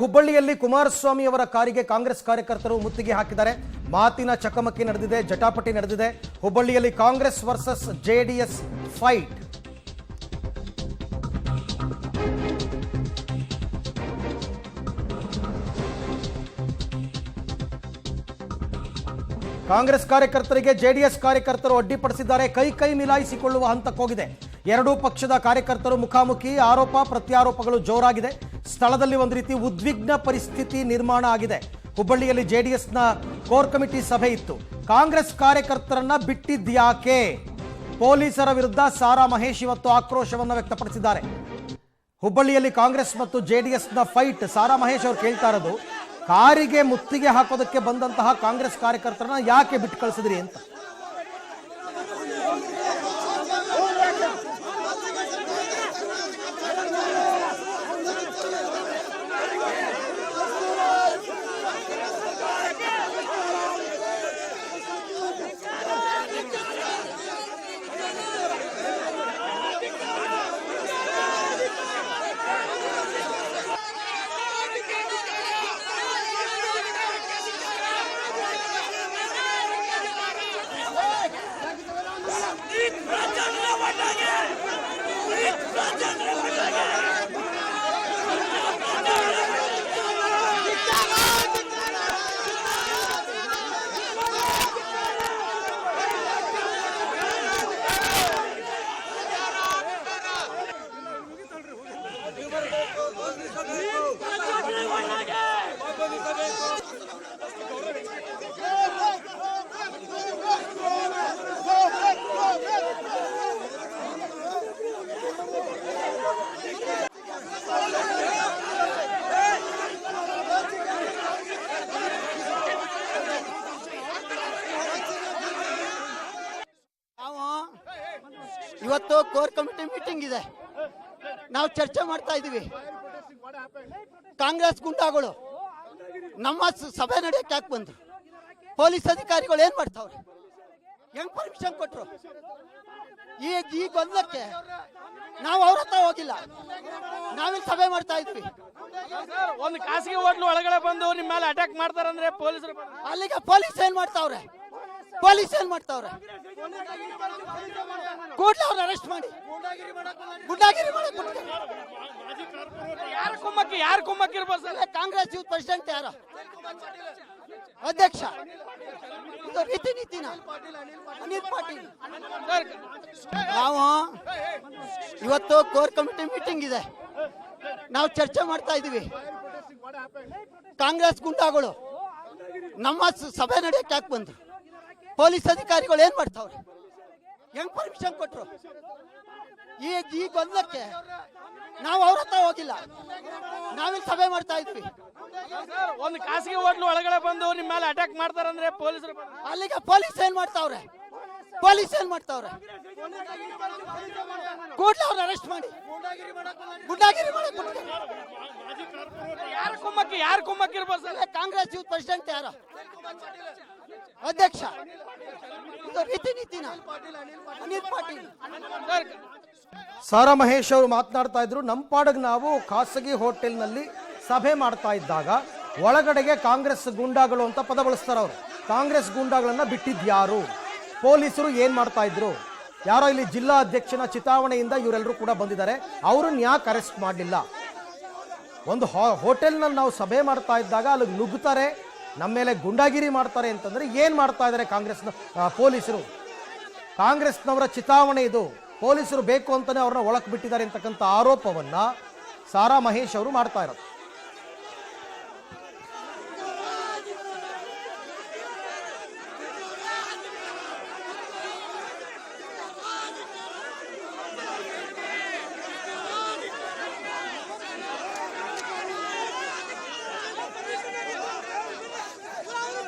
ಹುಬ್ಬಳ್ಳಿಯಲ್ಲಿ ಕುಮಾರಸ್ವಾಮಿ ಅವರ ಕಾರಿಗೆ ಕಾಂಗ್ರೆಸ್ ಕಾರ್ಯಕರ್ತರು ಮುತ್ತಿಗೆ ಹಾಕಿದ್ದಾರೆ. ಮಾತಿನ ಚಕಮಕಿ ನಡೆದಿದೆ, ಜಟಾಪಟಿ ನಡೆದಿದೆ. ಹುಬ್ಬಳ್ಳಿಯಲ್ಲಿ Congress versus JDS fight. Congress ಕಾರ್ಯಕರ್ತರಿಗೆ ಜೆಡಿಎಸ್ ಕಾರ್ಯಕರ್ತರು ಅಡ್ಡಿಪಡಿಸಿದ್ದಾರೆ. ಕೈ ಮಿಲಾಯಿಸಿಕೊಳ್ಳುವ ಹಂತಕ್ಕೋಗಿದೆ. ಎರಡೂ ಪಕ್ಷದ ಕಾರ್ಯಕರ್ತರು ಮುಖಾಮುಖಿ, ಆರೋಪ ಪ್ರತ್ಯಾರೋಪಗಳು ಜೋರಾಗಿದೆ. ಸ್ಥಳದಲ್ಲಿ ಒಂದು ರೀತಿ ಉದ್ವಿಗ್ನ ಪರಿಸ್ಥಿತಿ ನಿರ್ಮಾಣ ಆಗಿದೆ. ಹುಬ್ಬಳ್ಳಿಯಲ್ಲಿ ಜೆಡಿಎಸ್ನ ಕೋರ್ ಕಮಿಟಿ ಸಭೆ ಇತ್ತು. ಕಾಂಗ್ರೆಸ್ ಕಾರ್ಯಕರ್ತರನ್ನ ಬಿಟ್ಟಿದ್ಯಾಕೆ? ಪೊಲೀಸರ ವಿರುದ್ಧ ಸಾರಾ ಮಹೇಶ್ ಇವತ್ತು ಆಕ್ರೋಶವನ್ನು ವ್ಯಕ್ತಪಡಿಸಿದ್ದಾರೆ. ಹುಬ್ಬಳ್ಳಿಯಲ್ಲಿ ಕಾಂಗ್ರೆಸ್ ಮತ್ತು ಜೆಡಿಎಸ್ನ ಫೈಟ್. ಸಾರಾ ಮಹೇಶ್ ಅವರು ಕೇಳ್ತಾ ಇರೋದು, ಕಾರಿಗೆ ಮುತ್ತಿಗೆ ಹಾಕೋದಕ್ಕೆ ಬಂದಂತಹ ಕಾಂಗ್ರೆಸ್ ಕಾರ್ಯಕರ್ತರನ್ನ ಯಾಕೆ ಬಿಟ್ಟು ಕಳಿಸಿದ್ರಿ ಅಂತ. ಇವತ್ತು ಕೋರ್ ಕಮಿಟಿ ಮೀಟಿಂಗ್ ಇದೆ. ನಾವು ಚರ್ಚೆ ಮಾಡ್ತಾ ಇದೀವಿ. ಕಾಂಗ್ರೆಸ್ ಗುಂಡಾಗಳು ನಮ್ಮ ಸಭೆ ನಡೆಯಕ್ಕೆ ಯಾಕೆ ಬಂದ್ರು? ಪೊಲೀಸ್ ಅಧಿಕಾರಿಗಳು ಏನ್ ಮಾಡ್ತಾವ್ರೆ? ಹೆಂಗ್ ಪರ್ಮಿಷನ್ ಕೊಟ್ರು? ಈ ಗೊಂದಲಕ್ಕೆ ನಾವು ಅವ್ರ ಹತ್ರ ಹೋಗಿಲ್ಲ, ನಾವಿಲ್ಲಿ ಸಭೆ ಮಾಡ್ತಾ ಇದ್ವಿ. ಒಂದು ಖಾಸಗಿ ಹೋಟ್ಲು ಒಳಗಡೆ ಬಂದು ನಿಮ್ಮ ಮೇಲೆ ಅಟ್ಯಾಕ್ ಮಾಡ್ತಾರಂದ್ರೆ ಪೊಲೀಸರು ಅಲ್ಲಿಗೆ ಪೊಲೀಸ್ ಏನ್ ಮಾಡ್ತಾವ್ರೆ? ಪೊಲೀಸ್ ಏನ್ ಮಾಡ್ತಾವ್ರೆ? ಕೂಡಲೇ ಅವ್ರನ್ನ ಅರೆಸ್ಟ್ ಮಾಡಿ ಗುಂಡಾಗಿರಿ ಯಾರು ಕುಮ್ಮಕ್ಕಿ ಇರ್ಬೋದು ಸರ್? ಕಾಂಗ್ರೆಸ್ ಯೂತ್ ಪ್ರೆಸಿಡೆಂಟ್ ಯಾರ ಅಧ್ಯಕ್ಷ? ಇದು ರೀತಿ ನೀತಿನ ಅನಿಲ್ ಪಾಟೀಲ್. ನಾವು ಇವತ್ತು ಕೋರ್ ಕಮಿಟಿ ಮೀಟಿಂಗ್ ಇದೆ. ನಾವು ಚರ್ಚೆ ಮಾಡ್ತಾ ಇದೀವಿ. ಕಾಂಗ್ರೆಸ್ ಗುಂಡಾಗಳು ನಮ್ಮ ಸಭೆ ನಡೆಯಕ್ಕೆ ಯಾಕೆ ಬಂದ್ರು? ಪೊಲೀಸ್ ಅಧಿಕಾರಿಗಳು ಏನ್ ಮಾಡ್ತಾವ್ರೆ? ಹೆಂಗ್ ಪರ್ಮಿಷನ್ ಕೊಟ್ರು? ಈ ಗೊಂದಲಕ್ಕೆ ನಾವು ಅವ್ರ ಹತ್ರ ಹೋಗಿಲ್ಲ, ನಾವಿಲ್ಲಿ ಸಭೆ ಮಾಡ್ತಾ ಇದ್ವಿ. ಒಂದು ಖಾಸಗಿ ಹೋಟ್ಲು ಒಳಗಡೆ ಬಂದು ನಿಮ್ಮ ಮೇಲೆ ಅಟ್ಯಾಕ್ ಮಾಡ್ತಾರಂದ್ರೆ ಪೊಲೀಸರು ಅಲ್ಲಿಗೆ ಪೊಲೀಸ್ ಏನ್ ಮಾಡ್ತಾವ್ರೆ? ಪೊಲೀಸ್ ಏನ್ ಮಾಡ್ತಾವ್ರೆ? ಕೂಡಲೇ ಅವ್ರನ್ನ ಅರೆಸ್ಟ್ ಮಾಡಿ ಗುಂಡಾಗಿರಿ ಯಾರು ಕುಮ್ಮಕ್ಕಿ ಇರ್ಬೋದು ಸರ್? ಕಾಂಗ್ರೆಸ್ ಯೂತ್ ಪ್ರೆಸಿಡೆಂಟ್ ಯಾರ ಅಧ್ಯಕ್ಷ? ಇದು ರೀತಿ ನೀತಿನ ಅನಿಲ್ ಪಾಟೀಲ್. ಸಾರಾ ಮಹೇಶ್ ಅವರು ಮಾತನಾಡ್ತಾ ಇದ್ರು. ನಮ್ಮ ಪಾಡಿಗೆ ನಾವು ಖಾಸಗಿ ಹೋಟೆಲ್ನಲ್ಲಿ ಸಭೆ ಮಾಡ್ತಾ ಇದ್ದಾಗ ಒಳಗಡೆಗೆ ಕಾಂಗ್ರೆಸ್ ಗುಂಡಾಗಳು ಅಂತ ಪದ ಬಳಸ್ತಾರೆ ಅವರು. ಕಾಂಗ್ರೆಸ್ ಗುಂಡಾಗಳನ್ನ ಬಿಟ್ಟಿದ್ಯಾರು? ಪೊಲೀಸರು ಏನ್ ಮಾಡ್ತಾ ಇದ್ರು? ಯಾರೋ ಇಲ್ಲಿ ಜಿಲ್ಲಾ ಅಧ್ಯಕ್ಷನ ಚಿತಾವಣೆಯಿಂದ ಇವರೆಲ್ಲರೂ ಕೂಡ ಬಂದಿದ್ದಾರೆ, ಅವ್ರನ್ನ ಯಾಕೆ ಅರೆಸ್ಟ್ ಮಾಡಲಿಲ್ಲ? ಒಂದು ಹೋಟೆಲ್ನಲ್ಲಿ ನಾವು ಸಭೆ ಮಾಡ್ತಾ ಇದ್ದಾಗ ಅಲ್ಲಿ ನುಗ್ಗುತ್ತಾರೆ, ನಮ್ಮ ಮೇಲೆ ಗುಂಡಾಗಿರಿ ಮಾಡ್ತಾರೆ ಅಂತಂದ್ರೆ ಏನ್ ಮಾಡ್ತಾ ಇದ್ದಾರೆ ಕಾಂಗ್ರೆಸ್ನ ಪೊಲೀಸರು? ಕಾಂಗ್ರೆಸ್ನವರ ಚಿತಾವಣೆ ಇದು, ಪೊಲೀಸರು ಬೇಕು ಅಂತಾನೆ ಅವ್ರನ್ನ ಒಳಕ್ ಬಿಟ್ಟಿದ್ದಾರೆ ಅಂತಕ್ಕಂಥ ಆರೋಪವನ್ನ ಸಾರಾ ಮಹೇಶ್ ಅವರು ಮಾಡ್ತಾ ಇರೋದು.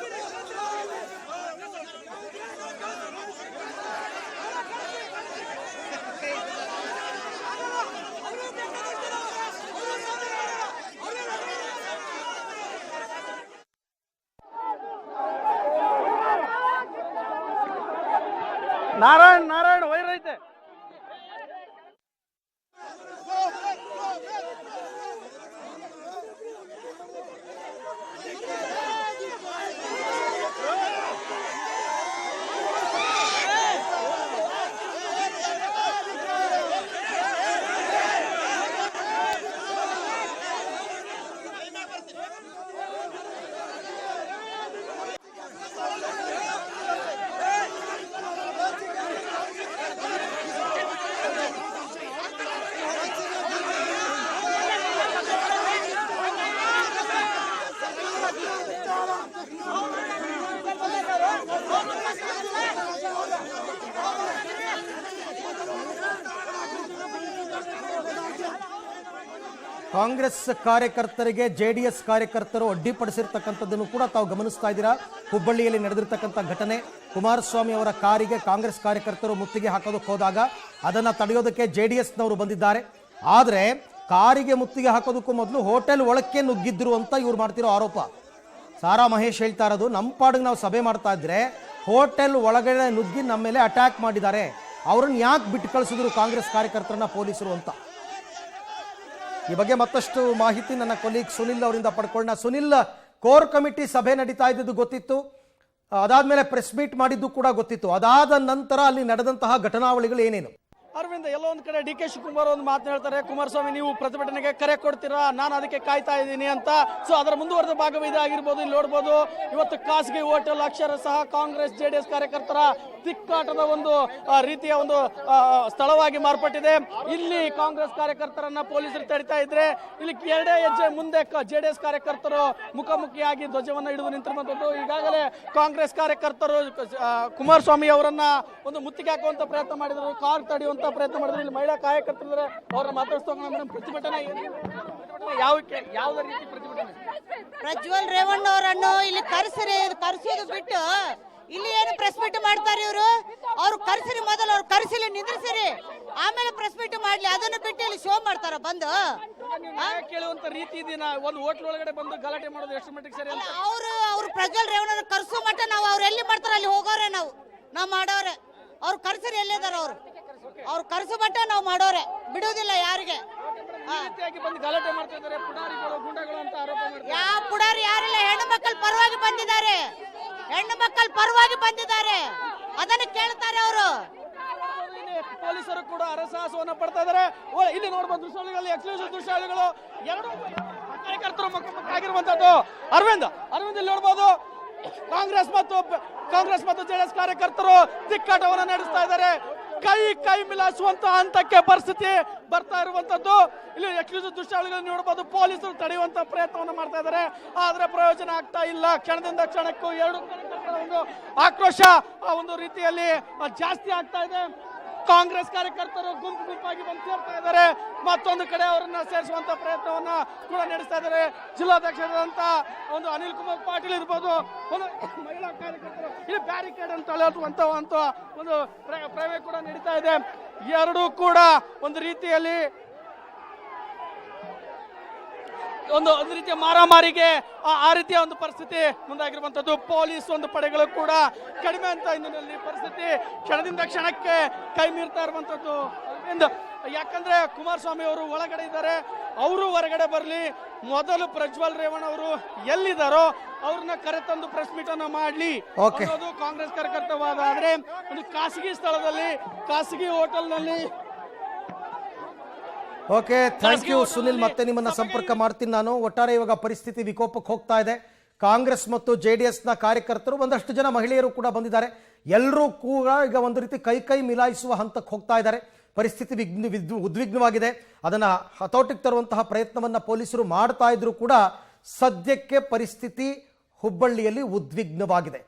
ನಾರಾಯಣ್ ವೈರೈತೆ. ಕಾಂಗ್ರೆಸ್ ಕಾರ್ಯಕರ್ತರಿಗೆ ಜೆಡಿಎಸ್ ಕಾರ್ಯಕರ್ತರು ಅಡ್ಡಿಪಡಿಸಿರ್ತಕ್ಕಂಥದ್ದನ್ನು ಕೂಡ ತಾವು ಗಮನಿಸ್ತಾ ಇದ್ದೀರಾ. ಹುಬ್ಬಳ್ಳಿಯಲ್ಲಿ ನಡೆದಿರ್ತಕ್ಕಂಥ ಘಟನೆ, ಕುಮಾರಸ್ವಾಮಿ ಅವರ ಕಾರಿಗೆ ಕಾಂಗ್ರೆಸ್ ಕಾರ್ಯಕರ್ತರು ಮುತ್ತಿಗೆ ಹಾಕೋದಕ್ಕೆ ಹೋದಾಗ ಅದನ್ನ ತಡೆಯೋದಕ್ಕೆ ಜೆಡಿಎಸ್ನವರು ಬಂದಿದ್ದಾರೆ. ಆದರೆ ಕಾರಿಗೆ ಮುತ್ತಿಗೆ ಹಾಕೋದಕ್ಕೂ ಮೊದಲು ಹೋಟೆಲ್ ಒಳಕ್ಕೆ ನುಗ್ಗಿದ್ರು ಅಂತ ಇವ್ರು ಮಾಡ್ತಿರೋ ಆರೋಪ. ಸಾರಾ ಮಹೇಶ್ ಹೇಳ್ತಾ ಇರೋದು, ನಮ್ಮ ಪಾಡಿಗೆ ನಾವು ಸಭೆ ಮಾಡ್ತಾ ಇದ್ರೆ ಹೋಟೆಲ್ ಒಳಗಡೆ ನುಗ್ಗಿ ನಮ್ಮ ಮೇಲೆ ಅಟ್ಯಾಕ್ ಮಾಡಿದ್ದಾರೆ, ಅವ್ರನ್ನ ಯಾಕೆ ಬಿಟ್ಟು ಕಳಿಸಿದ್ರು ಕಾಂಗ್ರೆಸ್ ಕಾರ್ಯಕರ್ತರನ್ನ ಪೊಲೀಸರು ಅಂತ. ಈ ಬಗ್ಗೆ ಮತ್ತಷ್ಟು ಮಾಹಿತಿ ನನ್ನ ಕೊಲೀಗ್ ಸುನಿಲ್ ಅವರಿಂದ ಪಡ್ಕೊಳ್ಳೋಣ. ಸುನಿಲ್, ಕೋರ್ ಕಮಿಟಿ ಸಭೆ ನಡೀತಾ ಇದ್ದದ್ದು ಗೊತ್ತಿತ್ತು, ಅದಾದ್ಮೇಲೆ ಪ್ರೆಸ್ ಮೀಟ್ ಮಾಡಿದ್ದು ಕೂಡ ಗೊತ್ತಿತ್ತು. ಅದಾದ ನಂತರ ಅಲ್ಲಿ ನಡೆದಂತಹ ಘಟನಾವಳಿಗಳು ಏನೇನು? ಅರವಿಂದ್, ಎಲ್ಲೋ ಒಂದ್ ಕಡೆ ಡಿ ಕೆ ಶಿವಕುಮಾರ್ ಒಂದು ಮಾತು ಹೇಳ್ತಾರೆ, ಕುಮಾರಸ್ವಾಮಿ ನೀವು ಪ್ರತಿಭಟನೆಗೆ ಕರೆ ಕೊಡ್ತೀರಾ, ನಾನು ಅದಕ್ಕೆ ಕಾಯ್ತಾ ಇದ್ದೀನಿ ಅಂತ. ಸೊ ಅದರ ಮುಂದುವರೆದ ಭಾಗವೇ ಇದಾಗಿರ್ಬೋದು. ಇಲ್ಲಿ ನೋಡ್ಬೋದು, ಇವತ್ತು ಖಾಸಗಿ ಹೋಟೆಲ್ ಅಕ್ಷರ ಸಹ ಕಾಂಗ್ರೆಸ್ ಜೆಡಿಎಸ್ ಕಾರ್ಯಕರ್ತರ ತಿಕ್ಕಾಟದ ಒಂದು ರೀತಿಯ ಒಂದು ಸ್ಥಳವಾಗಿ ಮಾರ್ಪಟ್ಟಿದೆ. ಇಲ್ಲಿ ಕಾಂಗ್ರೆಸ್ ಕಾರ್ಯಕರ್ತರನ್ನ ಪೊಲೀಸರು ತಡಿತಾ ಇದ್ರೆ, ಇಲ್ಲಿ ಎರಡೇ ಹೆಜ್ಜೆ ಮುಂದೆ ಜೆಡಿಎಸ್ ಕಾರ್ಯಕರ್ತರು ಮುಖಾಮುಖಿಯಾಗಿ ಧ್ವಜವನ್ನ ಹಿಡಿದು ನಿಂತಿರುವಂತದ್ದು. ಈಗಾಗಲೇ ಕಾಂಗ್ರೆಸ್ ಕಾರ್ಯಕರ್ತರು ಕುಮಾರಸ್ವಾಮಿ ಅವರನ್ನ ಒಂದು ಮುತ್ತಿಗೆ ಹಾಕುವಂತ ಪ್ರಯತ್ನ ಮಾಡಿದ್ರು, ಕಾರ್ ತಡೆಯುವಂತ ಪ್ರಯತ್ನ ಮಾಡಿದ್ರು. ಇಲ್ಲಿ ಮಹಿಳಾ ಕಾರ್ಯಕರ್ತರಿದ್ದಾರೆ, ಅವ್ರನ್ನ ಮಾತಾಡ್ತಾ ಮೇಡಮ್, ಪ್ರತಿಭಟನೆ ಯಾವ ರೀತಿ ಪ್ರತಿಭಟನೆ? ಪ್ರಜ್ವಲ್ ರೇವಣ್ಣ ಅವರನ್ನು ಇಲ್ಲಿ ಕರೆಸೋದು ಬಿಟ್ಟು ಇಲ್ಲಿ ಏನು ಪ್ರೆಸ್ ಮೀಟ್ ಮಾಡ್ತಾರೆ ಇವರು? ಅವ್ರು ಕರೆಸಿರಿ, ಮೊದಲು ಅವ್ರು ಕರೆಸಿಲಿ ನಿಂದ್ರಿಸಿರಿ, ಆಮೇಲೆ ಪ್ರೆಸ್ ಮೀಟ್ ಮಾಡ್ಲಿ. ಅದನ್ನು ಬಿಟ್ಟು ಇಲ್ಲಿ ಶೋ ಮಾಡ್ತಾರ ಬಂದು ಕೇಳುವಂತ ರೀತಿ ಇದೀನ ಒಂದು ಹೋಟ್ಲ್ ಒಳಗಡೆ ಬಂದು ಗಲಾಟೆ ಮಾಡೋದು ಎಷ್ಟು ಮಟ್ಟಿಗೆ ಸರಿ? ಅವ್ರು ಪ್ರಜ್ವಲ್ ರೇವಣ್ಣ ಕರ್ಸೋ ಮಟ್ಟ ನಾವು ಅವ್ರು ಎಲ್ಲಿ ಮಾಡ್ತಾರ ಅಲ್ಲಿ ಹೋಗೋರೆ, ನಾವು ಮಾಡೋರೆ. ಅವ್ರು ಕರ್ಸರಿ ಎಲ್ಲಿದಾರ? ಅವ್ರು ಕರ್ಸೋ ಮಟ್ಟ ನಾವು ಮಾಡೋರೆ, ಬಿಡುವುದಿಲ್ಲ ಯಾರಿಗೆ. ಗಲಾಟೆ ಮಾಡ್ತಾ ಇದ್ದಾರೆ ಪುಡಾರಿಗಳು, ಗುಂಡಗಳು ಅಂತ ಆರೋಪ ಮಾಡ್ತಾರೆ. ಯಾವ ಪುಡಾರಿ ಯಾರಿಲ್ಲ, ಹೆಣ್ಣು ಮಕ್ಕಳ ಪರವಾಗಿ ಬಂದಿದ್ದಾರೆ, ಹೆಣ್ಣು ಮಕ್ಕಳ ಪರವಾಗಿ ಬಂದಿದ್ದಾರೆ, ಅದನ್ನು ಕೇಳ್ತಾರೆ ಅವರು. ಪೊಲೀಸರು ಕೂಡ ಹರಸಾಹಸವನ್ನ ಪಡ್ತಾ ಇದ್ದಾರೆ. ಇಲ್ಲಿ ನೋಡಬಹುದು ದೃಶ್ಯಾವಳಿಗಳಲ್ಲಿ ಎಕ್ಸ್ಕ್ಲೂಸಿವ್ ದೃಶ್ಯಾವಳಿಗಳು, ಎರಡು ಕಾರ್ಯಕರ್ತರು ಆಗಿರುವಂತದ್ದು. ಅರವಿಂದ್ ಇಲ್ಲಿ ನೋಡಬಹುದು, ಕಾಂಗ್ರೆಸ್ ಮತ್ತು ಜೆಡಿಎಸ್ ಕಾರ್ಯಕರ್ತರು ತಿಕ್ಕಾಟವನ್ನು ನಡೆಸ್ತಾ ಇದ್ದಾರೆ. ಕೈ ಮಿಲಾಯಿಸುವಂತ ಹಂತಕ್ಕೆ ಪರಿಸ್ಥಿತಿ ಬರ್ತಾ ಇರುವಂತದ್ದು. ಇಲ್ಲಿ ಎಕ್ಸ್ಕ್ಲೂಸಿವ್ ದೃಶ್ಯಾವಳಿಗಳನ್ನು ನೋಡಬಹುದು, ಪೊಲೀಸರು ತಡೆಯುವಂತ ಪ್ರಯತ್ನವನ್ನು ಮಾಡ್ತಾ ಇದ್ದಾರೆ, ಆದ್ರೆ ಪ್ರಯೋಜನ ಆಗ್ತಾ ಇಲ್ಲ. ಕ್ಷಣದಿಂದ ಕ್ಷಣಕ್ಕೂ ಎರಡು ಒಂದು ಆಕ್ರೋಶ ಒಂದು ರೀತಿಯಲ್ಲಿ ಜಾಸ್ತಿ ಆಗ್ತಾ ಇದೆ. ಕಾಂಗ್ರೆಸ್ ಕಾರ್ಯಕರ್ತರು ಗುಂಪಾಗಿ ಬಂದು ಸೇರ್ತಾ ಇದ್ದಾರೆ, ಮತ್ತೊಂದು ಕಡೆ ಅವರನ್ನ ಸೇರಿಸುವಂತ ಪ್ರಯತ್ನವನ್ನ ಕೂಡ ನಡೆಸ್ತಾ ಇದ್ದಾರೆ. ಜಿಲ್ಲಾಧ್ಯಕ್ಷರಾದಂತ ಒಂದು ಅನಿಲ್ ಕುಮಾರ್ ಪಾಟೀಲ್ ಇರ್ಬೋದು, ಒಂದು ಮಹಿಳಾ ಕಾರ್ಯಕರ್ತರು ಇಲ್ಲಿ ಬ್ಯಾರಿಕೇಡ್ ಅಂತ ಹೇಳುವಂತ ಒಂದು ಪ್ರಯೋಗ ಕೂಡ ನಡೀತಾ ಇದೆ. ಎರಡೂ ಕೂಡ ಒಂದು ರೀತಿಯಲ್ಲಿ ಒಂದು ರೀತಿಯ ಮಾರಾಮಾರಿಗೆ ಆ ರೀತಿಯ ಒಂದು ಪರಿಸ್ಥಿತಿ ಮುಂದಾಗಿರುವಂತದ್ದು. ಪೊಲೀಸ್ ಒಂದು ಪಡೆಗಳು ಕೂಡ ಕಡಿಮೆ ಅಂತ ಹಿನ್ನೆಲೆಯಲ್ಲಿ ಪರಿಸ್ಥಿತಿ ಕ್ಷಣದಿಂದ ಕ್ಷಣಕ್ಕೆ ಕೈ ಮೀರ್ತಾ ಇರುವಂತದ್ದು. ಯಾಕಂದ್ರೆ ಕುಮಾರಸ್ವಾಮಿ ಅವರು ಒಳಗಡೆ ಇದ್ದಾರೆ, ಅವರು ಹೊರಗಡೆ ಬರಲಿ, ಮೊದಲು ಪ್ರಜ್ವಲ್ ರೇವಣ್ಣ ಅವರು ಎಲ್ಲಿದ್ದಾರೋ ಅವ್ರನ್ನ ಕರೆತಂದು ಪ್ರೆಸ್ ಮೀಟ್ ಅನ್ನ ಮಾಡ್ಲಿ ಅನ್ನೋದು ಕಾಂಗ್ರೆಸ್ ಕಾರ್ಯಕರ್ತವಾದ. ಆದ್ರೆ ಒಂದು ಖಾಸಗಿ ಸ್ಥಳದಲ್ಲಿ, ಖಾಸಗಿ ಹೋಟೆಲ್ ನಲ್ಲಿ. Okay, thank you Sunil. ಮತ್ತೆ ನಿಮ್ಮನ್ನ ಸಂಪರ್ಕ ಮಾಡ್ತೀನಿ ನಾನು. ಒಟ್ಟಾರೆ ಇವಾಗ ಪರಿಸ್ಥಿತಿ ವಿಕೋಪಕ್ಕೆ ಹೋಗ್ತಾ ಇದೆ. ಕಾಂಗ್ರೆಸ್ ಮತ್ತು ಜೆಡಿಎಸ್ನ ಕಾರ್ಯಕರ್ತರು, ಒಂದಷ್ಟು ಜನ ಮಹಿಳೆಯರು ಕೂಡ ಬಂದಿದ್ದಾರೆ. ಎಲ್ಲರೂ ಕೂಡ ಈಗ ಒಂದು ರೀತಿ ಕೈ ಮಿಲಾಯಿಸುವ ಹಂತಕ್ಕೆ ಹೋಗ್ತಾ ಇದ್ದಾರೆ. ಪರಿಸ್ಥಿತಿ ಉದ್ವಿಗ್ನವಾಗಿದೆ. ಅದನ್ನ ಹತೋಟಿಗೆ ತರುವಂತಹ ಪ್ರಯತ್ನವನ್ನ ಪೊಲೀಸರು ಮಾಡ್ತಾ ಇದ್ರು ಕೂಡ ಸದ್ಯಕ್ಕೆ ಪರಿಸ್ಥಿತಿ ಹುಬ್ಬಳ್ಳಿಯಲ್ಲಿ ಉದ್ವಿಗ್ನವಾಗಿದೆ.